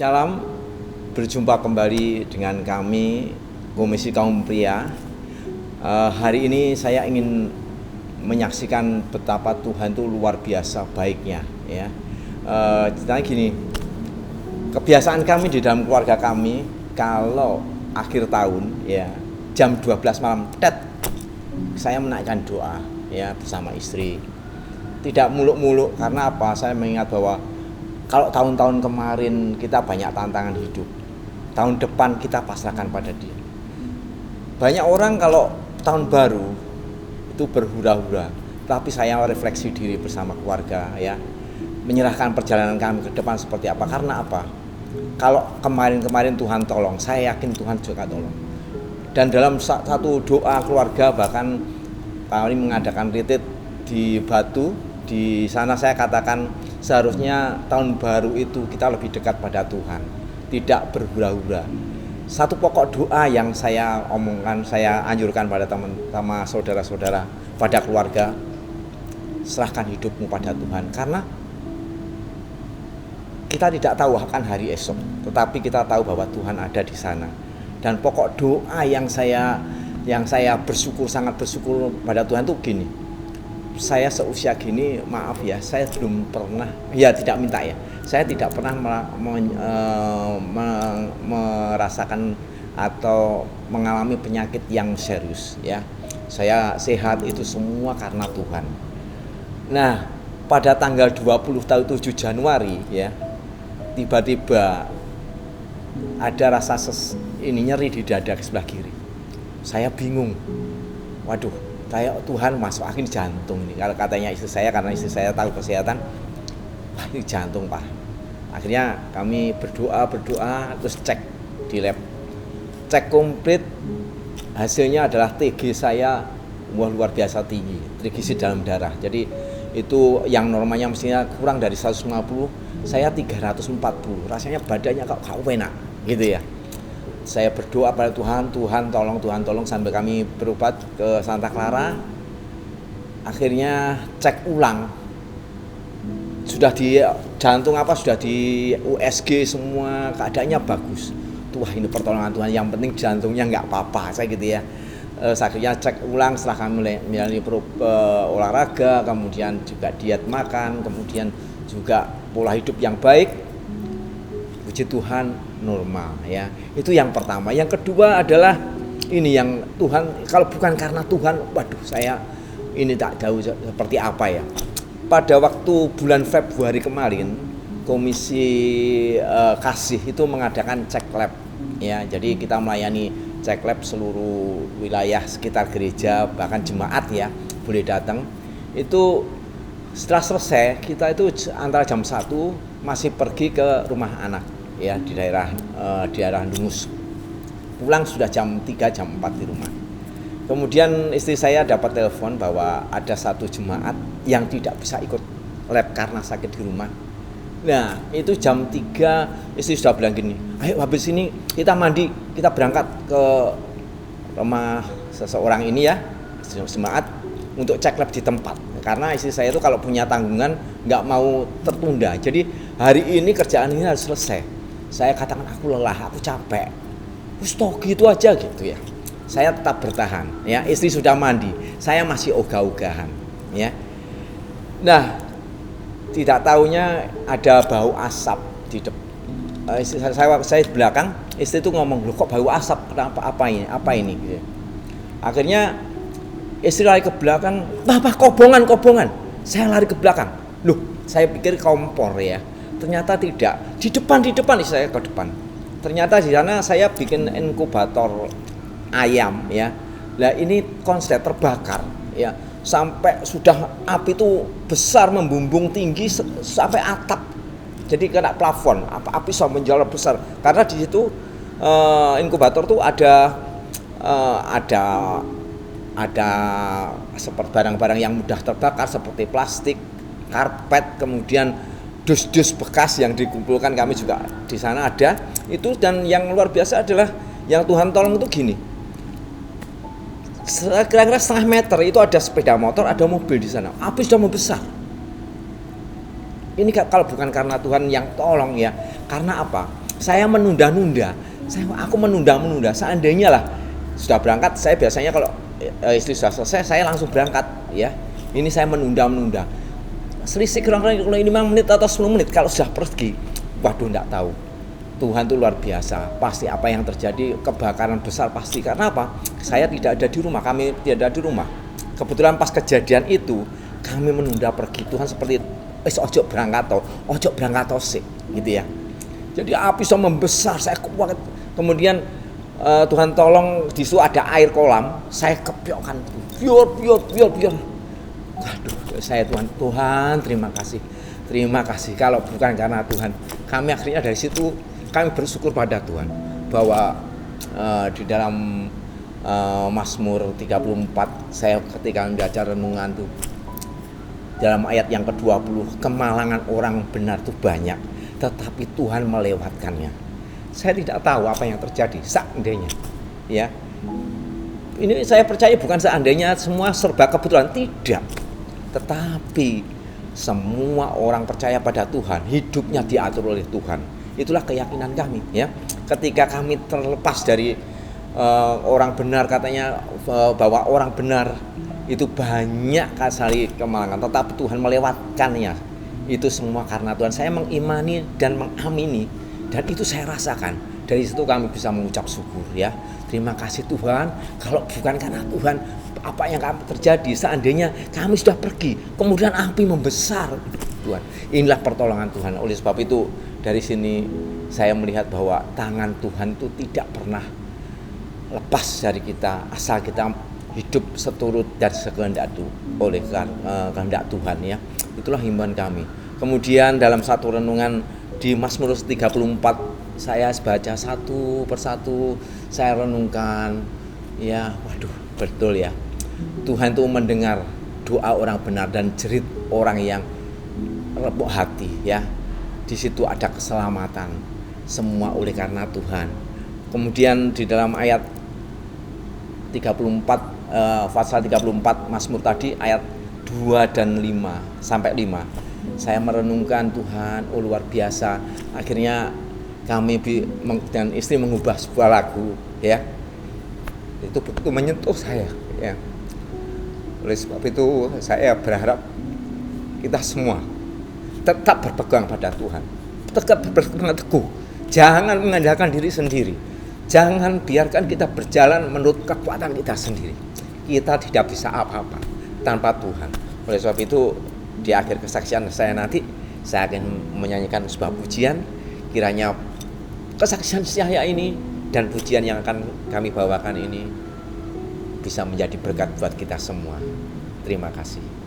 Shalom, berjumpa kembali dengan kami Komisi Kaum Pria. Hari ini saya ingin menyaksikan betapa Tuhan itu luar biasa baiknya, ya. Ceritanya gini, kebiasaan kami di dalam keluarga kami kalau akhir tahun, ya, jam 12 malam, saya menaikkan doa, ya, bersama istri. Tidak muluk-muluk, karena apa? Saya mengingat bahwa kalau tahun-tahun kemarin kita banyak tantangan hidup, tahun depan kita pasrahkan pada Dia. Banyak orang kalau tahun baru itu berhura-hura, tapi saya refleksi diri bersama keluarga, ya, menyerahkan perjalanan kami ke depan seperti apa. Karena apa? Kalau kemarin-kemarin Tuhan tolong, saya yakin Tuhan juga tolong. Dan dalam satu doa keluarga, bahkan kami mengadakan retreat di Batu. Di sana saya katakan seharusnya tahun baru itu kita lebih dekat pada Tuhan, tidak berhura-hura. Satu pokok doa yang saya omongkan, saya anjurkan pada teman-teman, saudara-saudara, pada keluarga, serahkan hidupmu pada Tuhan. Karena kita tidak tahu akan hari esok, tetapi kita tahu bahwa Tuhan ada di sana. Dan pokok doa yang saya bersyukur, sangat bersyukur pada Tuhan itu gini. Saya seusia gini, maaf ya, saya belum pernah, ya tidak minta ya, saya tidak pernah merasakan atau mengalami penyakit yang serius, ya. Saya sehat itu semua karena Tuhan. Nah, pada tanggal 27 Januari, ya, tiba-tiba ada rasa nyeri di dada sebelah kiri. Saya bingung, waduh, kayak Tuhan masuk angin jantung ini. Kalau katanya istri saya, karena istri saya tahu kesehatan, wah ini jantung Pak. Akhirnya kami berdoa, terus cek di lab. Cek komplit, hasilnya adalah TG saya luar biasa tinggi, triglycerid dalam darah. Jadi itu yang normalnya mestinya kurang dari 150, saya 340. Rasanya badannya kok enak gitu ya. Saya berdoa pada Tuhan tolong sampai kami berobat ke Santa Clara. Akhirnya cek ulang, sudah di jantung sudah di USG semua, keadaannya bagus. Wah, ini pertolongan Tuhan, yang penting jantungnya nggak apa-apa, saya gitu ya. Akhirnya cek ulang setelah kami menjalani olahraga, kemudian juga diet makan, kemudian juga pola hidup yang baik. Puji Tuhan, normal, ya. Itu yang pertama. Yang kedua adalah ini yang Tuhan, kalau bukan karena Tuhan, waduh, saya ini tak tahu seperti apa ya. Pada waktu bulan Februari kemarin, Komisi Kasih itu mengadakan cek lab, ya. Jadi kita melayani cek lab seluruh wilayah sekitar gereja, bahkan jemaat, ya, boleh datang. Itu setelah selesai, kita itu antara jam 1 masih pergi ke rumah anak, ya, di daerah Dungus. Pulang sudah jam 3, jam 4 di rumah. Kemudian istri saya dapat telepon bahwa ada satu jemaat yang tidak bisa ikut lab karena sakit di rumah. Nah, itu jam 3 istri sudah bilang gini, ayo habis ini kita mandi, kita berangkat ke rumah seseorang ini, ya, jemaat, untuk cek lab di tempat. Karena istri saya itu kalau punya tanggungan nggak mau tertunda. Jadi hari ini kerjaan ini harus selesai. Saya katakan aku lelah, aku capek. Stop gitu aja gitu ya. Saya tetap bertahan, ya. Istri sudah mandi, saya masih ogah-ogahan, ya. Nah, tidak tahunya ada bau asap di depan. Saya di belakang, istri itu ngomong, loh kok bau asap? Kenapa? Apa ini? Gitu. Akhirnya istri lari ke belakang, Bapak kobongan. Saya lari ke belakang. Loh, saya pikir kompor, ya. Ternyata tidak. Di depan istri saya ke depan. Ternyata di sana saya bikin inkubator ayam, ya. Nah, ini konslet terbakar, ya. Sampai sudah api itu besar, membumbung tinggi sampai atap. Jadi kena plafon, api sudah menjalar besar. Karena di situ inkubator tuh ada seperti barang-barang yang mudah terbakar seperti plastik, karpet, kemudian dus-dus bekas yang dikumpulkan, kami juga di sana ada itu. Dan yang luar biasa adalah yang Tuhan tolong itu gini, kira-kira setengah meter itu ada sepeda motor, ada mobil di sana, api sudah membesar. Ini kalau bukan karena Tuhan yang tolong, ya. Karena apa? Saya menunda-nunda. Aku menunda-menunda. Seandainya lah sudah berangkat, saya biasanya kalau istri sudah selesai, saya langsung berangkat ya. Ini saya menunda-menunda. Selisih kurang-kurang 5 menit atau 10 menit. Kalau sudah pergi, waduh enggak tahu. Tuhan itu luar biasa. Pasti apa yang terjadi, kebakaran besar pasti. Karena apa? Saya tidak ada di rumah, kami tidak ada di rumah. Kebetulan pas kejadian itu, kami menunda pergi. Tuhan seperti ojo berangkat sih, gitu ya. Jadi api so membesar, saya kuat. Kemudian Tuhan tolong di situ ada air kolam, saya kepiokkan. Biar. Waduh, saya Tuhan terima kasih. Kalau bukan karena Tuhan, kami akhirnya dari situ kami bersyukur pada Tuhan bahwa di dalam Mazmur 34 saya ketika membaca renungan tuh dalam ayat yang ke-20, kemalangan orang benar itu banyak, tetapi Tuhan melewatkannya. Saya tidak tahu apa yang terjadi seandainya, ya. Ini saya percaya bukan seandainya semua serba kebetulan, tidak. Tetapi semua orang percaya pada Tuhan, hidupnya diatur oleh Tuhan. Itulah keyakinan kami, ya. Ketika kami terlepas dari orang benar, katanya bahwa orang benar itu banyak kali kemalangan, tetapi Tuhan melewatkannya. Itu semua karena Tuhan. Saya mengimani dan mengamini, dan itu saya rasakan. Dari situ kami bisa mengucap syukur, ya. Terima kasih Tuhan. Kalau bukan karena Tuhan, apa yang terjadi seandainya kami sudah pergi, kemudian api membesar, Tuhan. Inilah pertolongan Tuhan. Oleh sebab itu dari sini saya melihat bahwa tangan Tuhan itu tidak pernah lepas dari kita, asal kita hidup seturut dan sekehendak oleh kehendak Tuhan, ya. Itulah himbauan kami. Kemudian dalam satu renungan di Mazmur 34 saya baca satu persatu, saya renungkan, ya. Waduh, betul ya. Tuhan itu mendengar doa orang benar dan jerit orang yang rebuk hati, ya. Di situ ada keselamatan, semua oleh karena Tuhan. Kemudian di dalam ayat 34 pasal 34 Mazmur tadi ayat 2 dan 5 sampai 5. Saya merenungkan Tuhan, oh luar biasa. Akhirnya kami dan istri mengubah sebuah lagu, ya. Itu begitu menyentuh saya, ya. Oleh sebab itu saya berharap kita semua tetap berpegang pada Tuhan, tetap berpegang teguh. Jangan mengandalkan diri sendiri. Jangan biarkan kita berjalan menurut kekuatan kita sendiri. Kita tidak bisa apa-apa tanpa Tuhan. Oleh sebab itu di akhir kesaksian saya nanti, saya akan menyanyikan sebuah pujian. Kiranya kesaksian saya ini dan pujian yang akan kami bawakan ini bisa menjadi berkat buat kita semua. Terima kasih.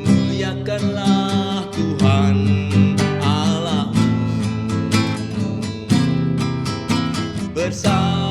Muliakanlah Tuhan Allahmu bersama